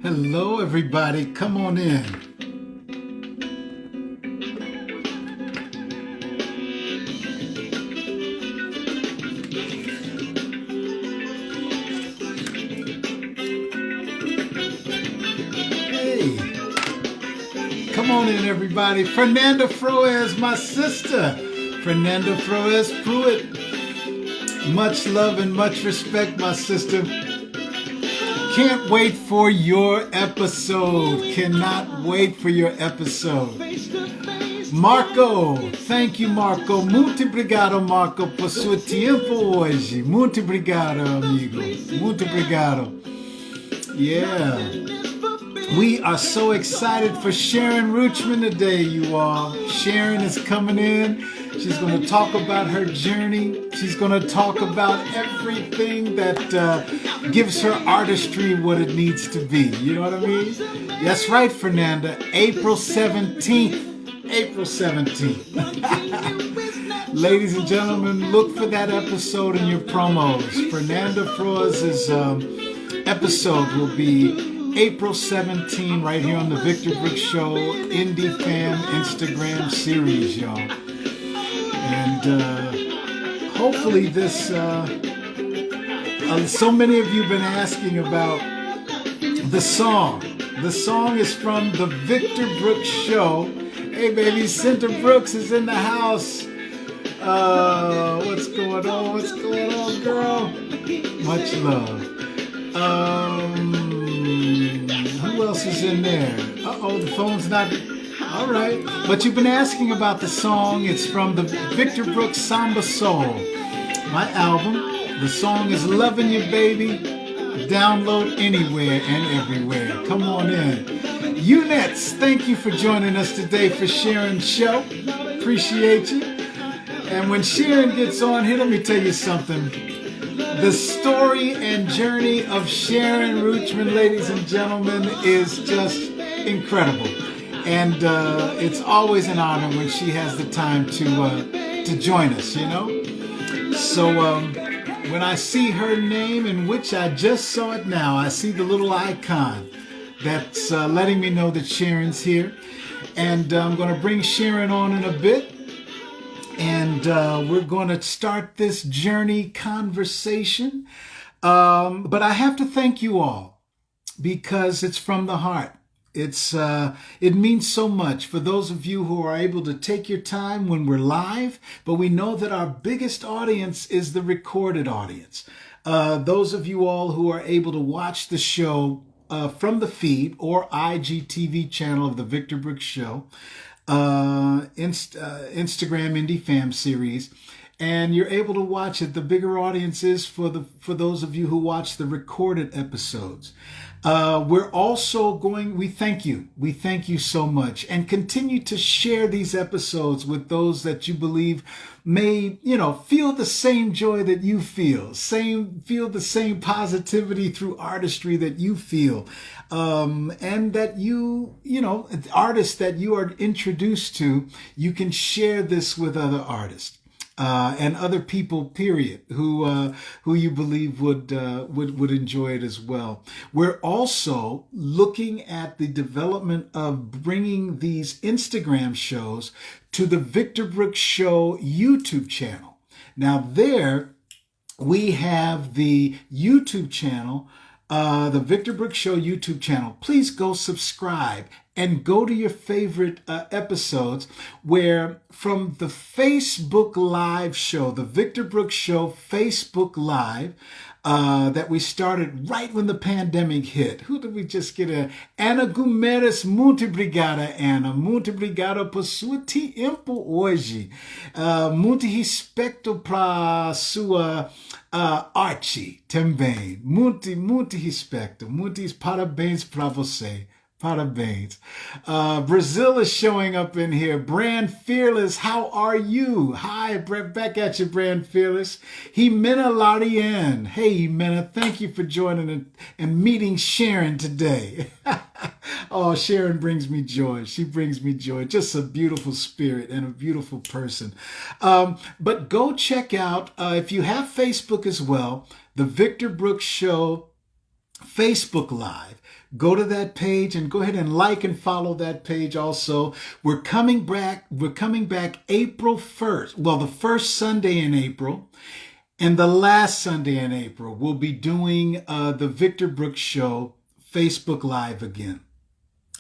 Hello, everybody. Come on in. Hey, come on in, everybody. Fernanda Froes, my sister. Fernanda Froes Pruitt. Much love and much respect, my sister. Can't wait for your episode. Cannot wait for your episode. Marco, thank you, Marco. Muito obrigado, Marco, por seu tempo hoje. Muito obrigado, amigo. Muito obrigado. Yeah. We are so excited for Sharon Ruchman today, you all. Sharon is coming in. She's going to talk about her journey. She's going to talk about everything that gives her artistry what it needs to be. You know what I mean? That's right, Fernanda. April 17th. April 17th. Ladies and gentlemen, look for that episode in your promos. Fernanda Froes' episode will be April 17 right here on the Victor Brooks Show Indie Fam Instagram series, y'all. And hopefully this, so many of you have been asking about the song. The song is from the Victor Brooks Show. Hey baby, Cynthia Brooks is in the house. What's going on? What's going on, girl? Much love. Who else is in there? Uh-oh, the phone's not... All right. But you've been asking about the song. It's from the Victor Brooks Samba Soul, my album. The song is Loving You, Baby. Download anywhere and everywhere. Come on in. Unets, thank you for joining us today for Sharon's show. Appreciate you. And when Sharon gets on here, let me tell you something. The story and journey of Sharon Ruchman, ladies and gentlemen, is just incredible. And it's always an honor when she has the time to join us, you know? So when I see her name, in which I just saw it now, I see the little icon that's letting me know that Sharon's here. And I'm going to bring Sharon on in a bit. And we're going to start this journey conversation. But I have to thank you all because it's from the heart. It means so much for those of you who are able to take your time when we're live, but we know that our biggest audience is the recorded audience. Those of you all who are able to watch the show from the feed or IGTV channel of the Victor Brooks Show, Instagram Indie Fam series, and you're able to watch it. The bigger audience is for those of you who watch the recorded episodes. We're also we thank you. We thank you so much, and continue to share these episodes with those that you believe may, feel the same joy that you feel the same positivity through artistry that you feel. And that artists that you are introduced to, you can share this with other artists. And other people, period, who you believe would enjoy it as well. We're also looking at the development of bringing these Instagram shows to the Victor Brooks Show YouTube channel. Now there we have the YouTube channel, the Victor Brooks Show YouTube channel. Please go subscribe and go to your favorite episodes, where from the Facebook Live show, the Victor Brooks Show Facebook Live, that we started right when the pandemic hit. Who did we just get? Ana Gumeres, muito obrigada, Ana. Muito obrigada por seu tempo hoje. Muito respeito para sua arte também. Muito respeito. Muitos parabéns para você. Parabéns. Brazil is showing up in here. Brand Fearless, how are you? Hi, back at you, Brand Fearless. Jimena Larien. Hey, Jimena, thank you for joining and meeting Sharon today. Oh, Sharon brings me joy. She brings me joy. Just a beautiful spirit and a beautiful person. But go check out, if you have Facebook as well, the Victor Brooks Show Facebook Live. Go to that page and go ahead and like and follow that page also. We're coming back. We're coming back April 1st. Well, the first Sunday in April and the last Sunday in April, we'll be doing the Victor Brooks Show Facebook Live again.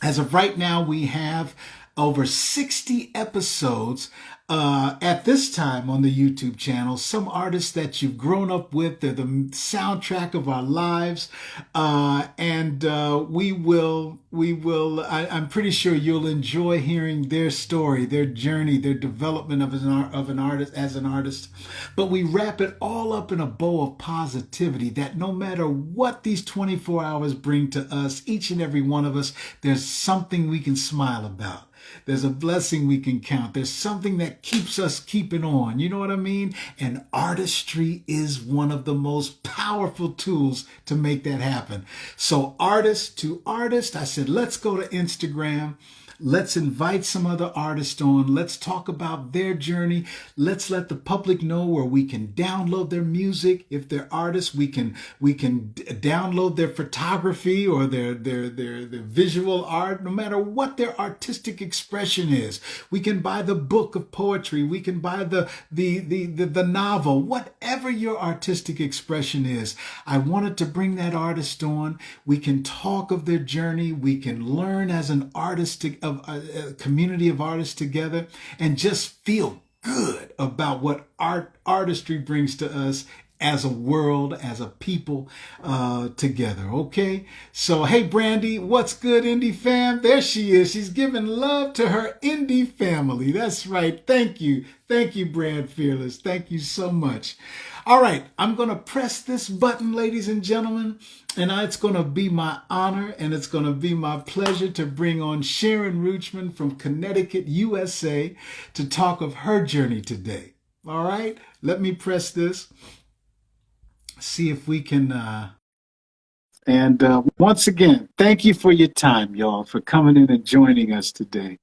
As of right now, we have over 60 episodes at this time on the YouTube channel. Some artists that you've grown up with, they're the soundtrack of our lives. And I'm pretty sure you'll enjoy hearing their story, their journey, their development of an artist as an artist. But we wrap it all up in a bow of positivity that no matter what these 24 hours bring to us, each and every one of us, there's something we can smile about. There's a blessing we can count. There's something that keeps us keeping on. You know what I mean? And artistry is one of the most powerful tools to make that happen. So artist to artist, I said, let's go to Instagram. Let's invite some other artists on. Let's talk about their journey. Let's let the public know where we can download their music. If they're artists, we can download their photography or their visual art, no matter what their artistic expression is. We can buy the book of poetry. We can buy the novel, whatever your artistic expression is. I wanted to bring that artist on. We can talk of their journey. We can learn as an artist of a community of artists together and just feel good about what artistry brings to us as a world, as a people together. Okay. So, hey, Brandy, what's good, Indie fam? There she is. She's giving love to her Indie family. That's right. Thank you. Thank you, Brand Fearless. Thank you so much. All right. I'm going to press this button, ladies and gentlemen, and it's going to be my honor and it's going to be my pleasure to bring on Sharon Ruchman from Connecticut, USA, to talk of her journey today. All right. Let me press this. See if we can. Once again, thank you for your time, y'all, for coming in and joining us today.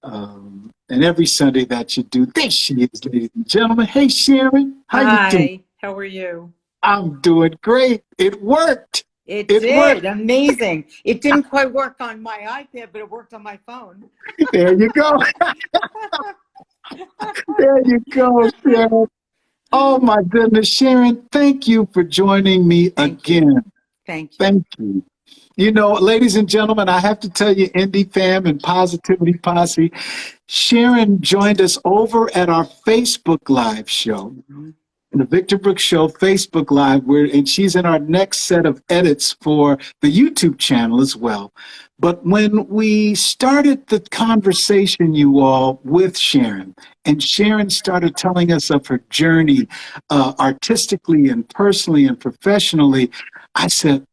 And every Sunday that you do, there she is, ladies and gentlemen. Hey, Sharon, how you doing? Hi, how are you? I'm doing great. It worked. It did. Amazing. It didn't quite work on my iPad, but it worked on my phone. There you go. There you go, Sharon. Oh, my goodness. Sharon, thank you for joining me again. Thank you. Thank you. You know, ladies and gentlemen, I have to tell you, Indie Fam and Positivity Posse, Sharon joined us over at our Facebook Live show, the Victor Brooks Show Facebook Live, and she's in our next set of edits for the YouTube channel as well. But when we started the conversation, you all, with Sharon, and Sharon started telling us of her journey artistically and personally and professionally, I said,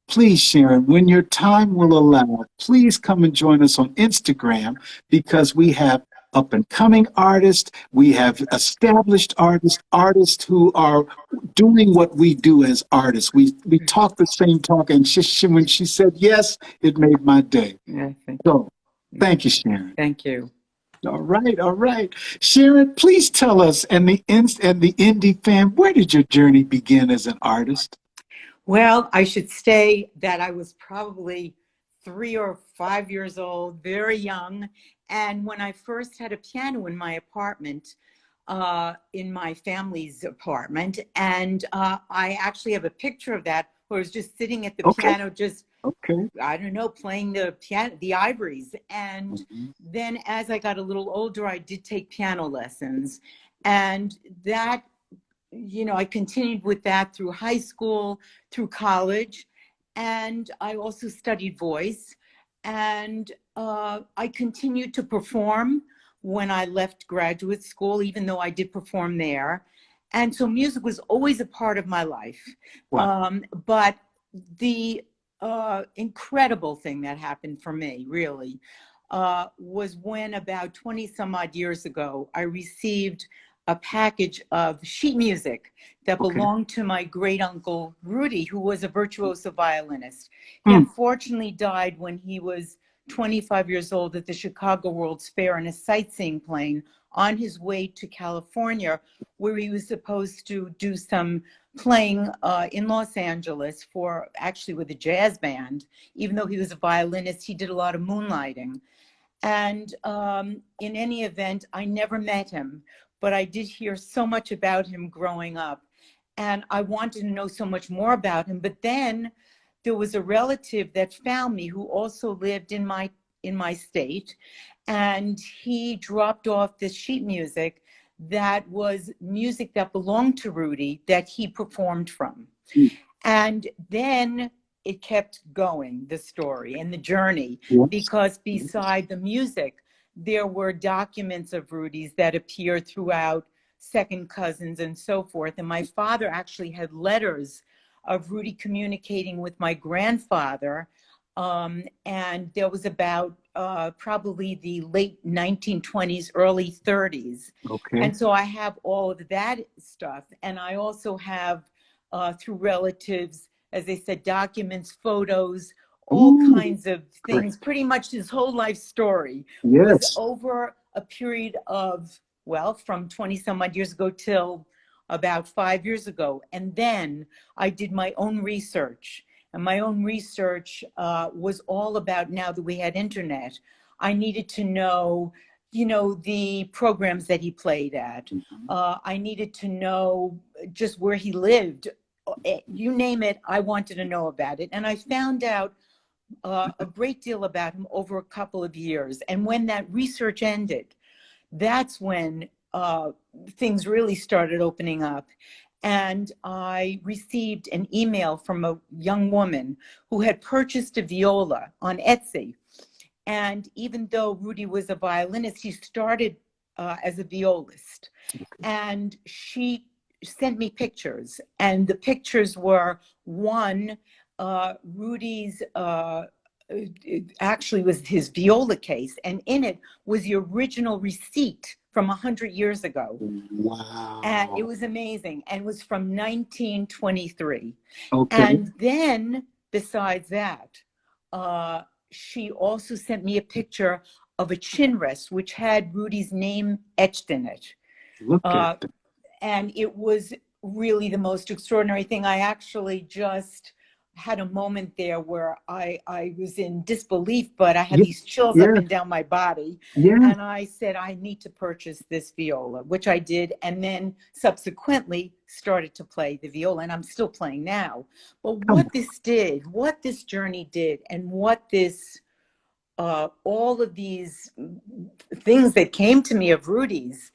please, Sharon, when your time will allow, please come and join us on Instagram, because we have up-and-coming artists, we have established artists who are doing what we do as artists. We talk the same talk, and when she said yes, it made my day. Yeah, so, thank you, Sharon. Thank you. All right, all right. Sharon, please tell us and the Indie fam, where did your journey begin as an artist? Well, I should say that I was probably 3 or 5 years old, very young. And when I first had a piano in my apartment, in my family's apartment, and I actually have a picture of that where I was just sitting at the piano, just, I don't know, playing the piano, the ivories. And then as I got a little older, I did take piano lessons. And that, you know, I continued with that through high school, through college, and I also studied voice. And I continued to perform when I left graduate school, even though I did perform there. And so music was always a part of my life. Wow. But the incredible thing that happened for me, really, was when about 20 some odd years ago, I received a package of sheet music that belonged to my great uncle Rudy, who was a virtuoso violinist. He unfortunately died when he was 25 years old at the Chicago World's Fair in a sightseeing plane on his way to California, where he was supposed to do some playing in Los Angeles for actually with a jazz band. Even though he was a violinist, he did a lot of moonlighting. And in any event, I never met him, but I did hear so much about him growing up. And I wanted to know so much more about him. But then there was a relative that found me who also lived in my state. And he dropped off this sheet music that was music that belonged to Rudy that he performed from. And then it kept going, the story and the journey, because beside the music, there were documents of Rudy's that appeared throughout Second Cousins and so forth. And my father actually had letters of Rudy communicating with my grandfather. And there was about probably the late 1920s, early 30s. Okay. And so I have all of that stuff. And I also have, through relatives, as I said, documents, photos, all kinds of things. Pretty much his whole life story was over a period of, well, from 20 some odd years ago till about 5 years ago. And then I did my own research. And my own research was all about, now that we had internet, I needed to know, you know, the programs that he played at. I needed to know just where he lived. You name it, I wanted to know about it. And I found out a great deal about him over a couple of years. And when that research ended, that's when things really started opening up. And I received an email from a young woman who had purchased a viola on Etsy. And even though Rudy was a violinist, he started as a violist. And she sent me pictures. And the pictures were, one, Rudy's, actually was his viola case. And in it was the original receipt from 100 years ago. Wow. And it was amazing. And it was from 1923. Okay. And then besides that, she also sent me a picture of a chin rest, which had Rudy's name etched in it. Look at that. And it was really the most extraordinary thing. I actually just had a moment there where I was in disbelief, but I had these chills up and down my body. And I said, I need to purchase this viola, which I did. And then subsequently started to play the viola, and I'm still playing now. But what this did, what this journey did, and what this, all of these things that came to me of Rudy's,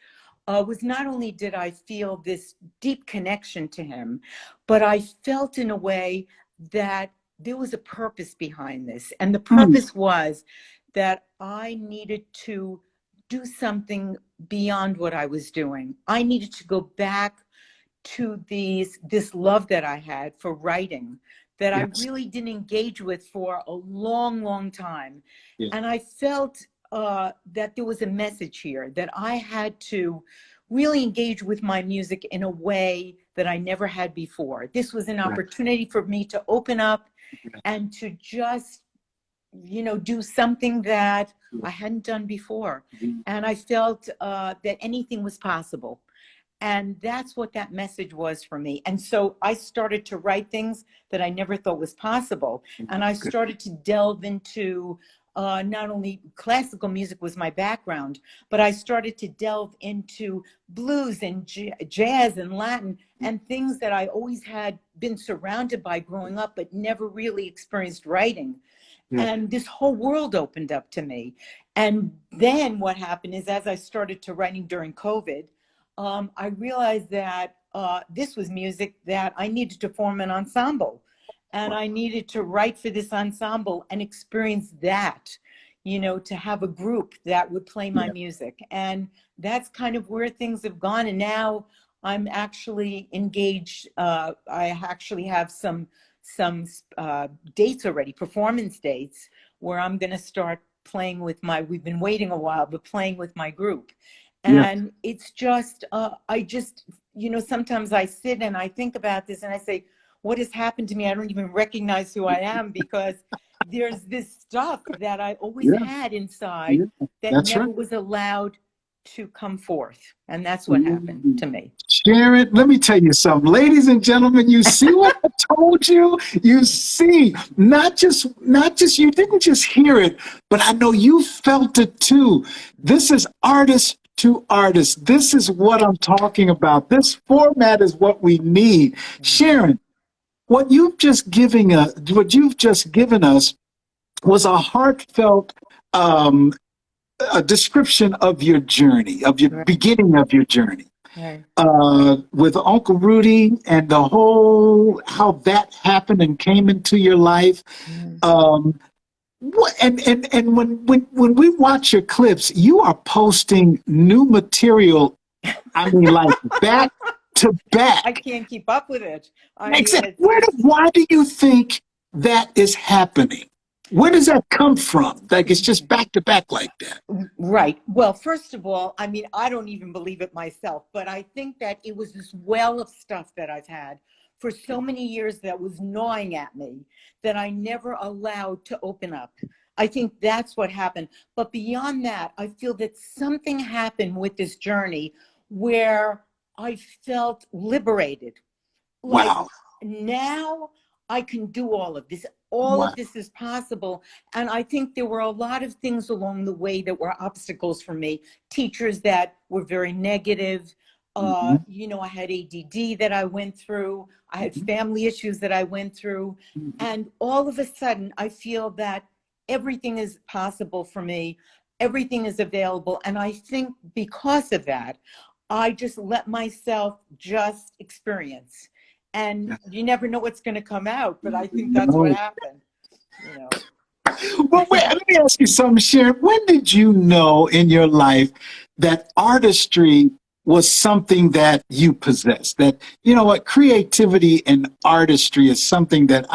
was not only did I feel this deep connection to him, but I felt in a way that there was a purpose behind this. And the purpose was that I needed to do something beyond what I was doing. I needed to go back to this love that I had for writing that I really didn't engage with for a long, long time. And I felt that there was a message here, that I had to really engage with my music in a way that I never had before. This was an opportunity for me to open up and to just, you know, do something that I hadn't done before. And I felt that anything was possible. And that's what that message was for me. And so I started to write things that I never thought was possible. And I started to delve into not only classical music was my background, but I started to delve into blues and jazz and Latin and things that I always had been surrounded by growing up, but never really experienced writing. And this whole world opened up to me. And then what happened is, as I started to writing during COVID, I realized that this was music that I needed to form an ensemble. And I needed to write for this ensemble and experience that, you know, to have a group that would play my music. And that's kind of where things have gone. And now I'm actually engaged. I actually have some dates already, performance dates, where I'm going to start playing with we've been waiting a while, but playing with my group. And it's just, I just, you know, sometimes I sit and I think about this and I say, what has happened to me? I don't even recognize who I am, because there's this stuff that I always Yeah, had inside yeah, that that's never right. was allowed to come forth. And that's what happened to me. Sharon, let me tell you something. Ladies and gentlemen, you see what I told you? You see, not just you didn't just hear it, but I know you felt it too. This is artist to artist. This is what I'm talking about. This format is what we need. Sharon, what you've just given us was a heartfelt um, a description of your journey, of your Right, beginning of your journey right. with Uncle Rudy and the whole how that happened and came into your life. Mm. Um, and when we watch your clips, you are posting new material. I mean, like back to I back. can't keep up with it. I mean, Except, why do you think that is happening? Where does that come from? Like it's just back to back like that. right. Well, first of all, I mean, I don't even believe it myself, but I think that it was this well of stuff that I've had for so many years that was gnawing at me that I never allowed to open up. I think that's what happened. But beyond that, I feel that something happened with this journey where I felt liberated. Like Wow. now I can do all of this. All Wow. of this is possible. And I think there were a lot of things along the way that were obstacles for me. Teachers that were very negative. Mhm, I had ADD that I went through. I had mhm, family issues that I went through. mhm. And all of a sudden, I feel that everything is possible for me. Everything is available. And I think because of that, I just let myself just experience, and Yeah. you never know what's going to come out, but I think that's what No. happened, you know. Well, wait, let me ask you something, Sharon. When did you know in your life that artistry was something that you possess? That, you know what, creativity and artistry is something that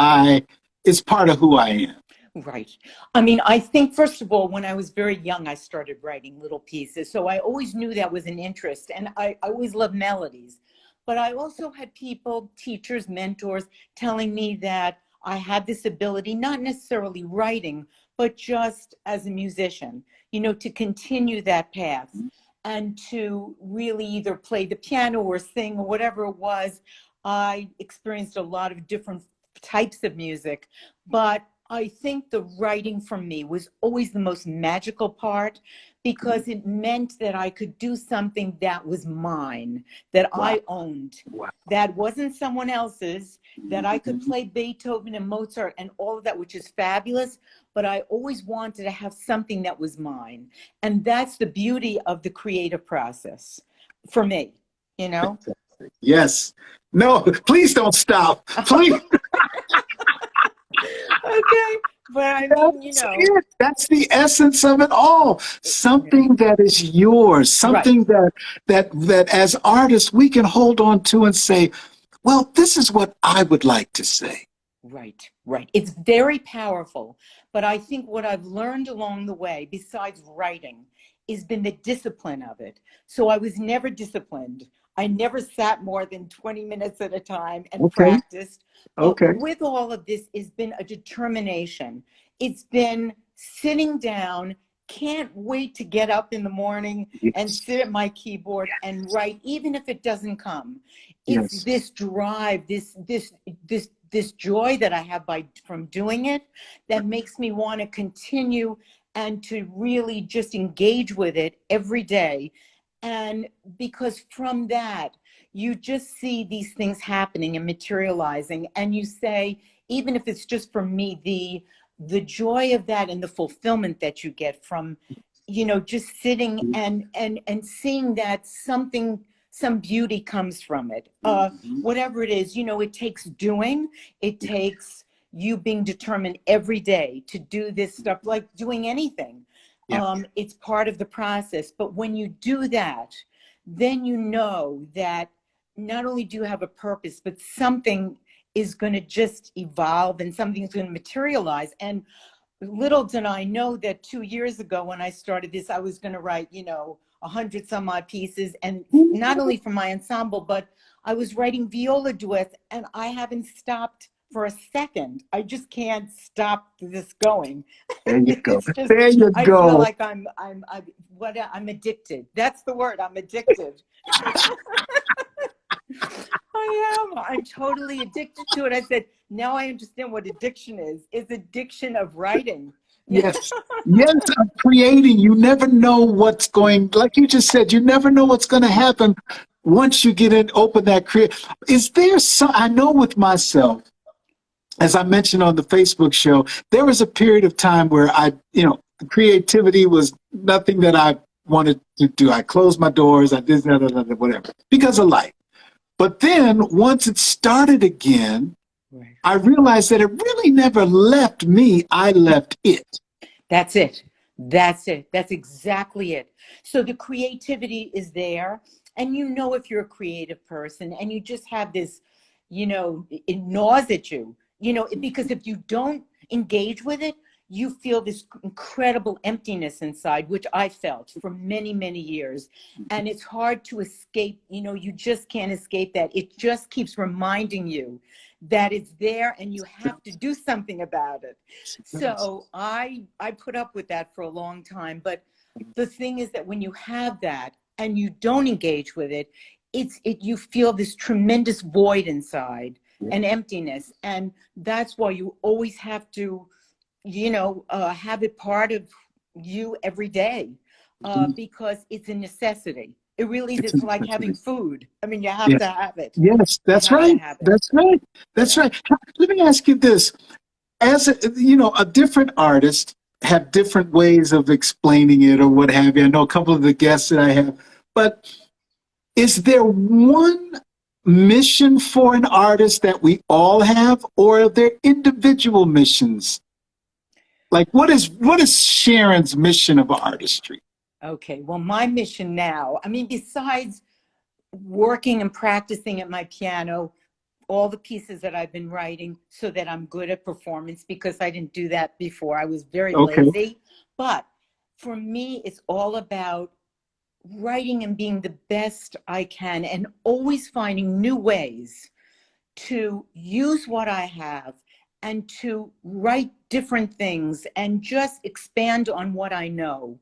is part of who I am. Right. I mean, I think, first of all, when I was very young, I started writing little pieces. So I always knew that was an interest. And I always loved melodies. But I also had people, teachers, mentors, telling me that I had this ability, not necessarily writing, but just as a musician, to continue that path and to really either play the piano or sing or whatever it was. I experienced a lot of different types of music, but I think the writing for me was always the most magical part because it meant that I could do something that was mine, that Wow. I owned, Wow. that wasn't someone else's, that I could play Beethoven and Mozart and all of that, which is fabulous. But I always wanted to have something that was mine. And that's the beauty of the creative process for me, you know? Yes. No, please don't stop. Please. Okay. But I mean, That's it. That's the essence of it all. Something that is yours, right. something that as artists we can hold on to and say, well, this is what I would like to say. Right, right. It's very powerful. But I think what I've learned along the way, besides writing, has been the discipline of it. So I was never disciplined. I never sat more than 20 minutes at a time and Okay. practiced. But Okay. with all of this, it's been a determination. It's been sitting down, can't wait to get up in the morning and Yes. sit at my keyboard and write, even if it doesn't come. It's Yes. this drive, this joy that I have from doing it that makes me want to continue and to really just engage with it every day. And because from that, you just see these things happening and materializing, and you say, even if it's just for me, the joy of that and the fulfillment that you get from, just sitting and seeing that some beauty comes from it. Mhm. Whatever it is, it takes doing, it takes you being determined every day to do this stuff, like doing anything. Yeah. It's part of the process. But when you do that, then you know that not only do you have a purpose, but something is going to just evolve and something's going to materialize. And little did I know that 2 years ago when I started this, I was going to write, 100 some odd pieces, and not only for my ensemble, but I was writing viola duets, and I haven't stopped for a second. I just can't stop this going. There you go. It's just, There you I feel go. like I'm addicted. That's the word. I'm addicted. I am. I'm totally addicted to it. I said, now I understand what addiction is. It's addiction of writing. Yes. Yes, I'm creating. You never know what's going, like you just said, you never know what's going to happen once you get in, open that create. Is there some, I know with myself, as I mentioned on the Facebook show, there was a period of time where creativity was nothing that I wanted to do. I closed my doors, I did whatever, because of life. But then once it started again, Right. I realized that it really never left me. I left it. That's it. That's it. That's exactly it. So the creativity is there. And you know, if you're a creative person and you just have this, it gnaws at you, because if you don't engage with it, you feel this incredible emptiness inside, which I felt for many, many years. And it's hard to escape. You just can't escape that. It just keeps reminding you that it's there and you have to do something about it. So I put up with that for a long time. But the thing is that when you have that and you don't engage with it, you feel this tremendous void inside and emptiness. And that's why you always have to, have it part of you every day, because it's a necessity. It really is. It's like having food. I mean, you have to have it. Yes, that's right. That's right. That's right. Let me ask you this. As a different artist have different ways of explaining it or what have you. I know a couple of the guests that I have, but is there one mission for an artist that we all have, or are there individual missions? Like what is Sharon's mission of artistry? Okay, well, my mission now, I mean, besides working and practicing at my piano, all the pieces that I've been writing so that I'm good at performance, because I didn't do that before. I was very lazy. But for me, it's all about writing and being the best I can and always finding new ways to use what I have and to write different things and just expand on what I know.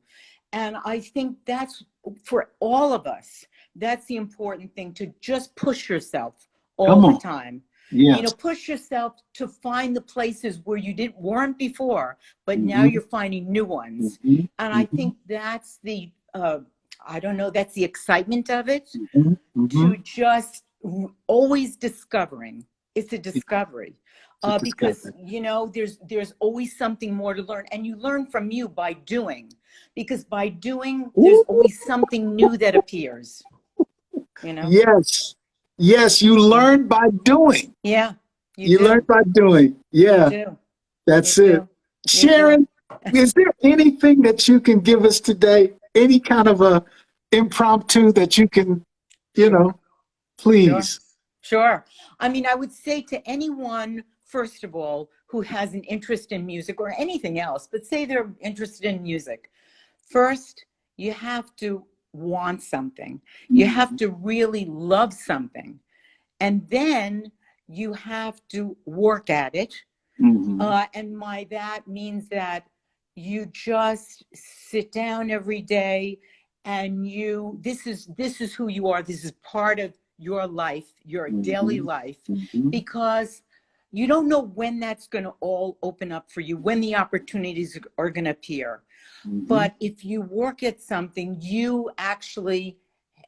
And I think that's for all of us. That's the important thing, to just push yourself all the time. Yes. Push yourself to find the places where you weren't before, but now you're finding new ones. And I think that's the, that's the excitement of it, to just always discovering. It's a discovery. Because, there's always something more to learn, and you learn from you by doing, because by doing, there's always something new that appears, Yes. Yes. You learn by doing. Yeah. You learn by doing. Yeah. You do. That's it. Sharon, is there anything that you can give us today? Any kind of a impromptu that you can, please. Sure. I mean, I would say to anyone, first of all, who has an interest in music or anything else, but say they're interested in music, first, you have to want something. You have to really love something. And then you have to work at it. And by that means that you just sit down every day and this is who you are. This is part of your life, your daily life, because you don't know when that's going to all open up for you, when the opportunities are going to appear. But if you work at something, you actually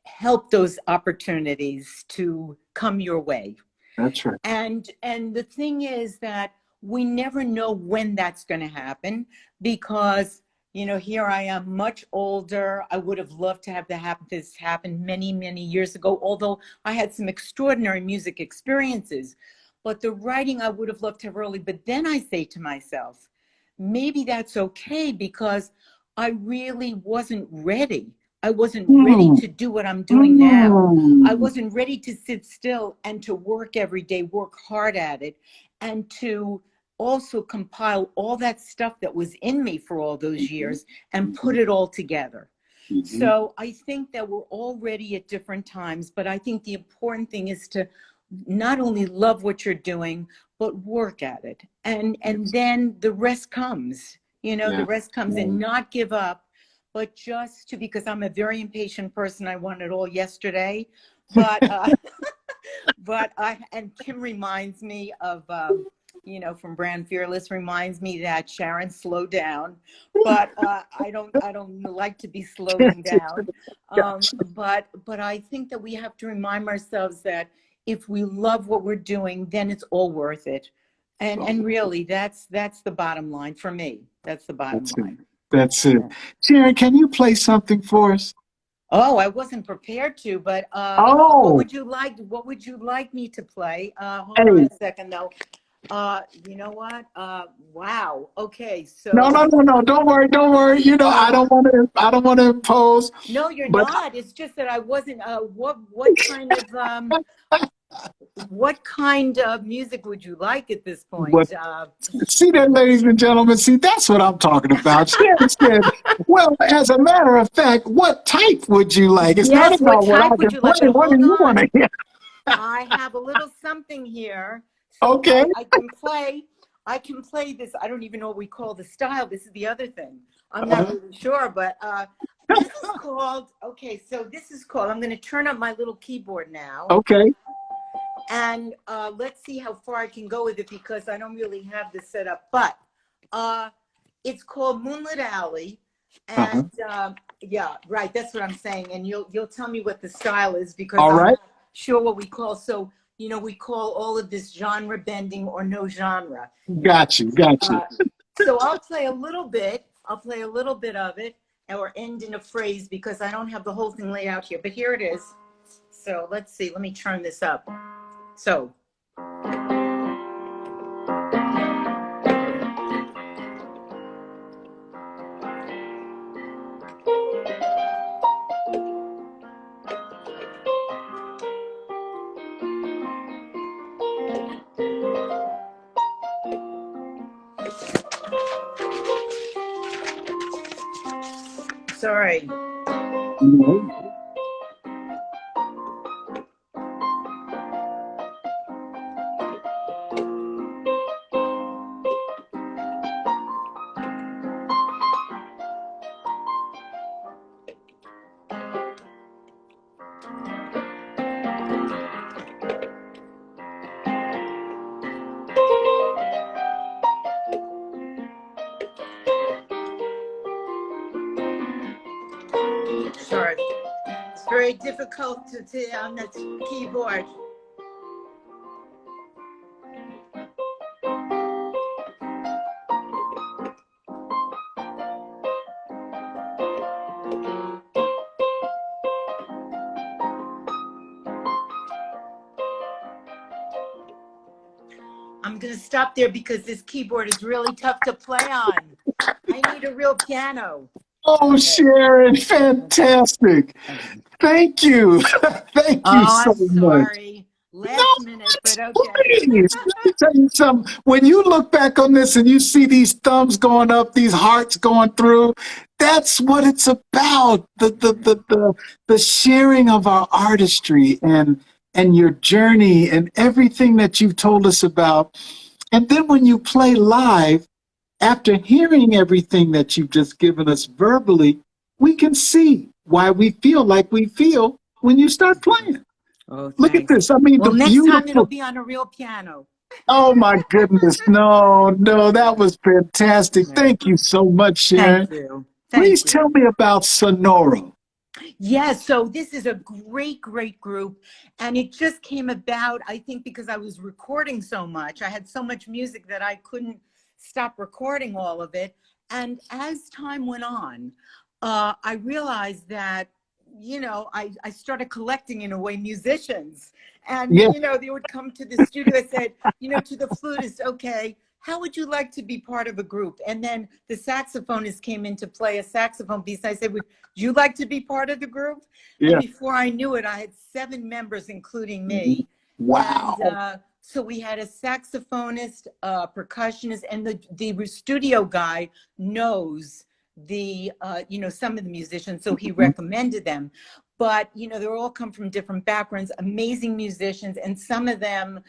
help those opportunities to come your way. That's right. And the thing is that we never know when that's going to happen, because here I am, much older. I would have loved to have this happen many, many years ago, although I had some extraordinary music experiences. But the writing I would have loved to have early. But then I say to myself, maybe that's okay, because I really wasn't ready. I wasn't ready to do what I'm doing now. I wasn't ready to sit still and to work every day, work hard at it, and to also compile all that stuff that was in me for all those years and put it all together. So I think that we're all ready at different times, but I think the important thing is to not only love what you're doing, but work at it. And then the rest comes, the rest comes, and not give up, but just to, because I'm a very impatient person. I want it all yesterday, but, and Kim reminds me of, from Brand Fearless, reminds me that Sharon, slow down, but I don't like to be slowing down. But I think that we have to remind ourselves that if we love what we're doing, then it's all worth it. And really, that's the bottom line for me. That's the bottom line. That's it. Sharon, can you play something for us? Oh, I wasn't prepared to, but what would you like? What would you like me to play? Hold on a second, though. You know what? Wow. Okay. So no. Don't worry. I don't want to impose. No, you're not. It's just that I wasn't. What kind of music would you like at this point? See that, ladies and gentlemen? See, that's what I'm talking about. Sharon said, well, as a matter of fact, what type would you like? It's not about what I can play. What do you want to hear? I have a little something here. So okay. I can play this. I don't even know what we call the style. This is the other thing. I'm not really sure, but this is called, I'm going to turn up my little keyboard now. Okay. And let's see how far I can go with it, because I don't really have this set up. But it's called Moonlit Alley. And yeah, right. That's what I'm saying. And you'll tell me what the style is, because I'm not sure what we call. So, we call all of this genre bending or no genre. Got you. So I'll play a little bit. I'll play a little bit of it, or end in a phrase, because I don't have the whole thing laid out here. But here it is. So let's see. Let me turn this up. So. Sorry. Sorry. It's very difficult to on the keyboard. I'm going to stop there because this keyboard is really tough to play on. I need a real piano. Oh, Sharon, fantastic. Thank you. Thank you so much. Sorry. Last minute, but okay. Please, let me tell you something. When you look back on this and you see these thumbs going up, these hearts going through, that's what it's about. The sharing of our artistry and your journey and everything that you've told us about. And then when you play live, after hearing everything that you've just given us verbally, we can see why we feel like we feel when you start playing. Oh, look at this. I mean, well, next time it'll be on a real piano. Oh my goodness. No, that was fantastic. Thank you so much, Sharon. Thank you. Please tell me about Sonora. Yes, so this is a great group, and it just came about, I think, because I was recording so much. I had so much music that I couldn't stop recording all of it. And as time went on, I realized that, I started collecting, in a way, musicians. And, they would come to the studio and said, to the flutist, okay, how would you like to be part of a group? And then the saxophonist came in to play a saxophone piece. I said, would you like to be part of the group? Yeah. And before I knew it, I had 7 members, including me. Wow. And, so we had a saxophonist, percussionist, and the studio guy knows some of the musicians, so he recommended them. but they all come from different backgrounds, amazing musicians, and some of them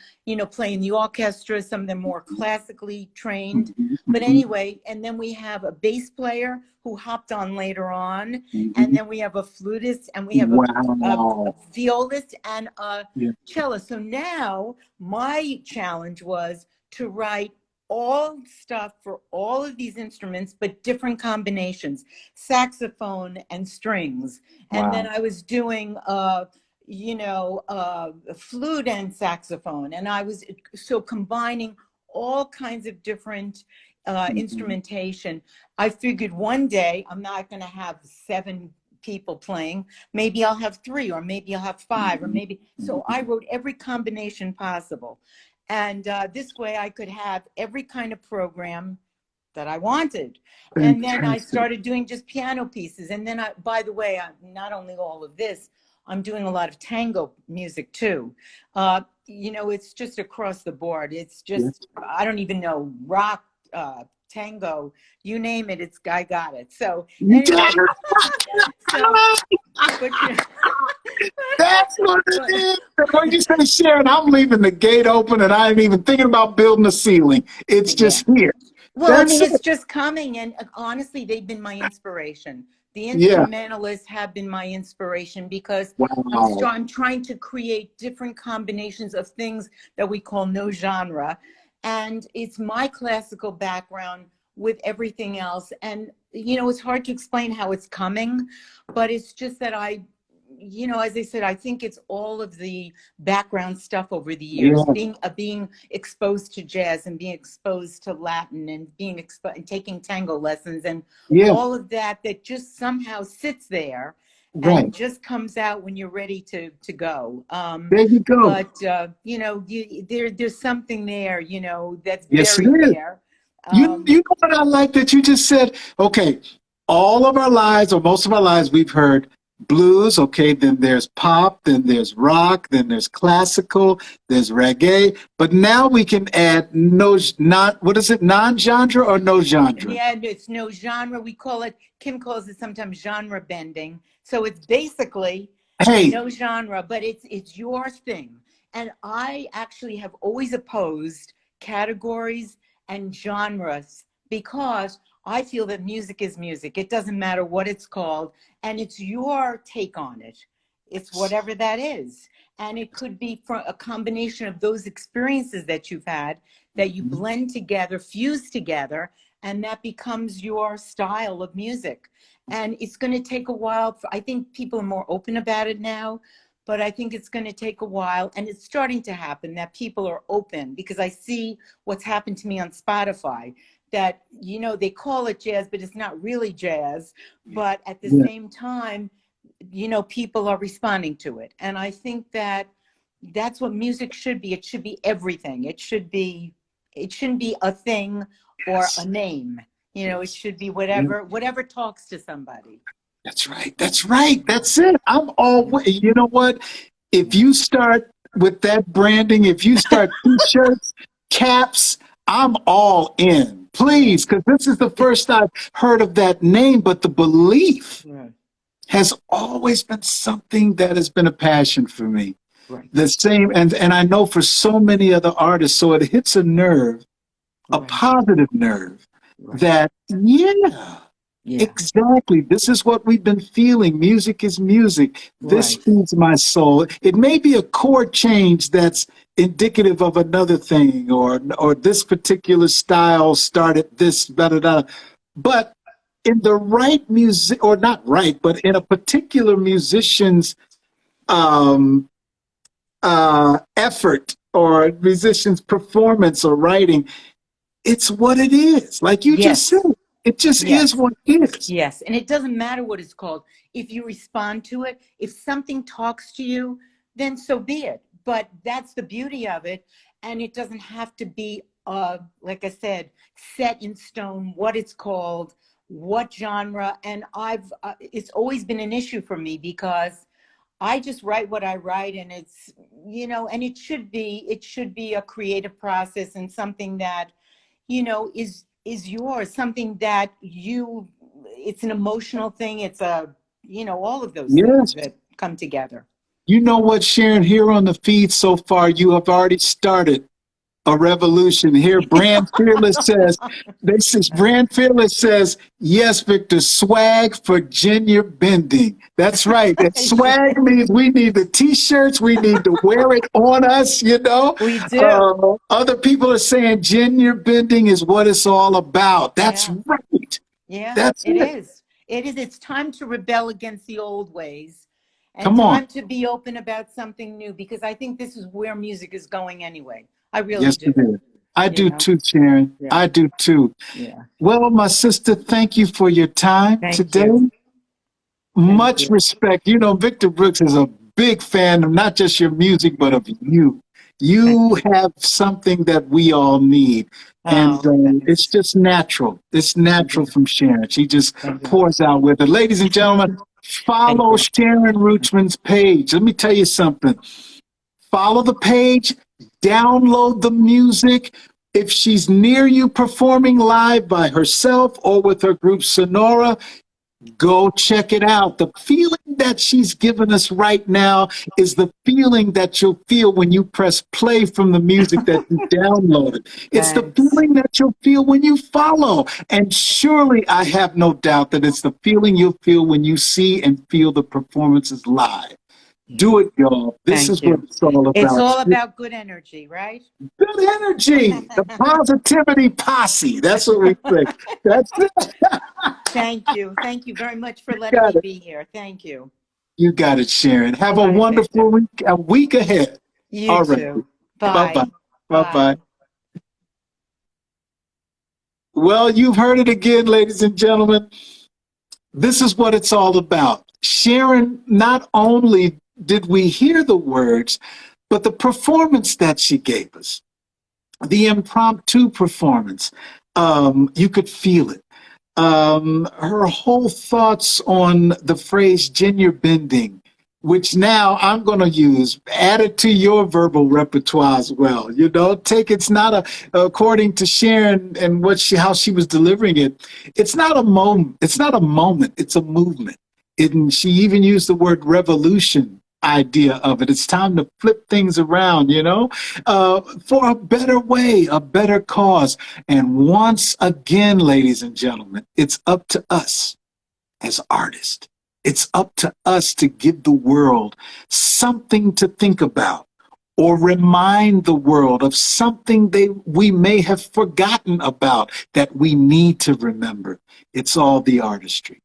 play in the orchestra, some of them more classically trained. But anyway, and then we have a bass player who hopped on later on, and then we have a flutist, and we have a violist and a cellist. So now my challenge was to write all stuff for all of these instruments, but different combinations, saxophone and strings. And then I was doing flute and saxophone, and I was combining all kinds of different instrumentation. I figured one day I'm not going to have 7 people playing. Maybe I'll have 3, or maybe I'll have 5, or maybe. So I wrote every combination possible. And this way I could have every kind of program that I wanted. And then I started doing just piano pieces. And then by the way, not only all of this, I'm doing a lot of tango music too. It's just across the board. It's just, I don't even know, rock, tango, you name it, I got it. So anyway, that's what it is. When you say Sharon, I'm leaving the gate open and I ain't even thinking about building a ceiling. It's just here. Well, it's just coming. And honestly, they've been my inspiration. The instrumentalists have been my inspiration, because I'm trying to create different combinations of things that we call no genre. And it's my classical background with everything else. And, it's hard to explain how it's coming, but it's just that as I said, I think it's all of the background stuff over the years, being exposed to jazz and being exposed to Latin and being and taking tango lessons and all of that just somehow sits there and just comes out when you're ready to go. There you go. But there's something there, that's buried there. You know what I like that you just said? Okay, all of our lives, or most of our lives, we've heard blues, okay, then there's pop, then there's rock, then there's classical, there's reggae, but now we can add non-genre or no genre? Yeah, it's no genre. We call it, Kim calls it sometimes genre bending. So it's basically no genre, but it's your thing. And I actually have always opposed categories and genres, because I feel that music is music. It doesn't matter what it's called, and it's your take on it. It's whatever that is. And it could be from a combination of those experiences that you've had that you blend together, fuse together, and that becomes your style of music. And it's going to take a while. I think people are more open about it now, but I think it's going to take a while, and it's starting to happen that people are open, because I see what's happened to me on Spotify, that, they call it jazz, but it's not really jazz. But at the same time, people are responding to it. And I think that that's what music should be. It should be everything. It shouldn't be a thing or a name. It should be whatever talks to somebody. That's right. That's right. That's it. I'm always, you know what? If you start with that branding, if you start t-shirts, caps, I'm all in. Please, because this is the first I've heard of that name, but the belief has always been something that has been a passion for me. Right. The same, and I know for so many other artists, so it hits a nerve, a positive nerve, that, exactly. This is what we've been feeling. Music is music. This feeds my soul. It may be a chord change that's indicative of another thing, or this particular style started this, but in the right music, or not right, but in a particular musician's effort or musician's performance or writing, it's what it is. Like you just said. It just is what it is. Yes, and it doesn't matter what it's called. If you respond to it, if something talks to you, then so be it. But that's the beauty of it. And it doesn't have to be, like I said, set in stone, what it's called, what genre. And it's always been an issue for me, because I just write what I write, and it's, and it should be a creative process, and something that, is yours, something that it's an emotional thing. It's all of those things come together. You know what, Sharon? Here on the feed so far, you have already started a revolution. Here, Brand Fearless says, Brand Fearless says, yes, Victor, swag for Virginia bending. That's right. That swag means we need the t-shirts. We need to wear it on us, you know. We do. Other people are saying Virginia bending is what it's all about. That's Yeah. right. Yeah, That's it it. is. It is. It's time to rebel against the old ways and Come on. time to be open about something new, because I think this is where music is going anyway. I really Yes, do. it is. I You do know? too, Sharon. Yeah. I do too. Yeah. Well, my sister, thank you for your time Thank today. you. Thank Much you. respect. You know, Victor Brooks is a big fan of not just your music, but of you. Thank You you. have something that we all need. And Oh, it's thanks. just natural. It's natural from Sharon. She just Thank you. pours out with it. Ladies and gentlemen, Thank follow you. Sharon Ruchman's page. Let me tell you something. Follow the page, download the music. If she's near you performing live by herself or with her group Sonora, go check it out. The feeling that she's given us right now is the feeling that you'll feel when you press play from the music that you downloaded. It's the Thanks. feeling that you'll feel when you follow. And surely I have no doubt that it's the feeling you'll feel when you see and feel the performances live. Do it, y'all. This Thank is what you. it's all It's about. all about good energy, right? Good energy, the positivity posse. That's what we say. That's it. Thank you. Thank you very much for You letting got me it. be here. Thank you. You got it, Sharon. Have a Bye, wonderful Victor. week, a week ahead. You All right. too. Bye-bye. Bye. Bye-bye. Bye. Well, you've heard it again, ladies and gentlemen. This is what it's all about. Sharon, not only did we hear the words, but the performance that she gave us, the impromptu performance, you could feel it. Her whole thoughts on the phrase gender bending, which now I'm going to use, add it to your verbal repertoire as well. You know, it's not according to Sharon and how she was delivering it. It's not a moment. It's not a moment. It's a movement. And she even used the word revolution idea of it. It's time to flip things around, you know, for a better way, a better cause. And once again, ladies and gentlemen, it's up to us as artists. It's up to us to give the world something to think about or remind the world of something we may have forgotten about that we need to remember. It's all the artistry.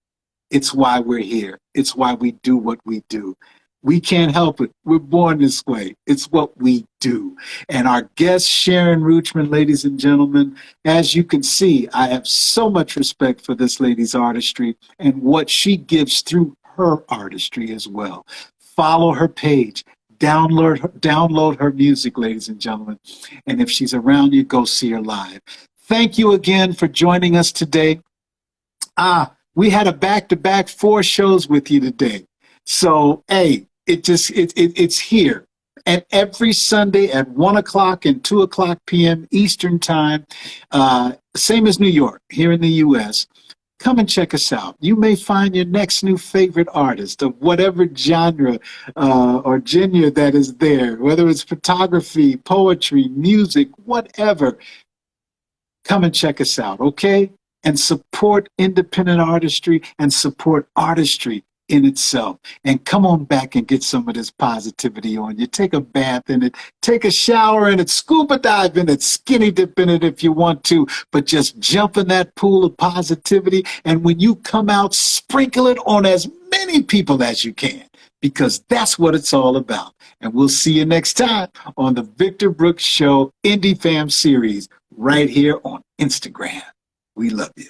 It's why we're here. It's why we do what we do. We can't help it. We're born this way. It's what we do. And our guest, Sharon Ruchman, ladies and gentlemen, as you can see, I have so much respect for this lady's artistry and what she gives through her artistry as well. Follow her page. Download her music, ladies and gentlemen. And if she's around you, go see her live. Thank you again for joining us today. We had a back-to-back 4 shows with you today. So, hey, it's here. And every Sunday at 1 o'clock and 2 o'clock p.m. Eastern Time, same as New York, here in the U.S., come and check us out. You may find your next new favorite artist of whatever genre or genre that is there, whether it's photography, poetry, music, whatever. Come and check us out, okay? And support independent artistry and support artistry in itself. And come on back and get some of this positivity on you. Take a bath in it, take a shower in it, scuba dive in it, skinny dip in it if you want to, but just jump in that pool of positivity. And when you come out, sprinkle it on as many people as you can, because that's what it's all about. And we'll see you next time on the Victor Brooks Show Indie Fam series right here on Instagram. We love you.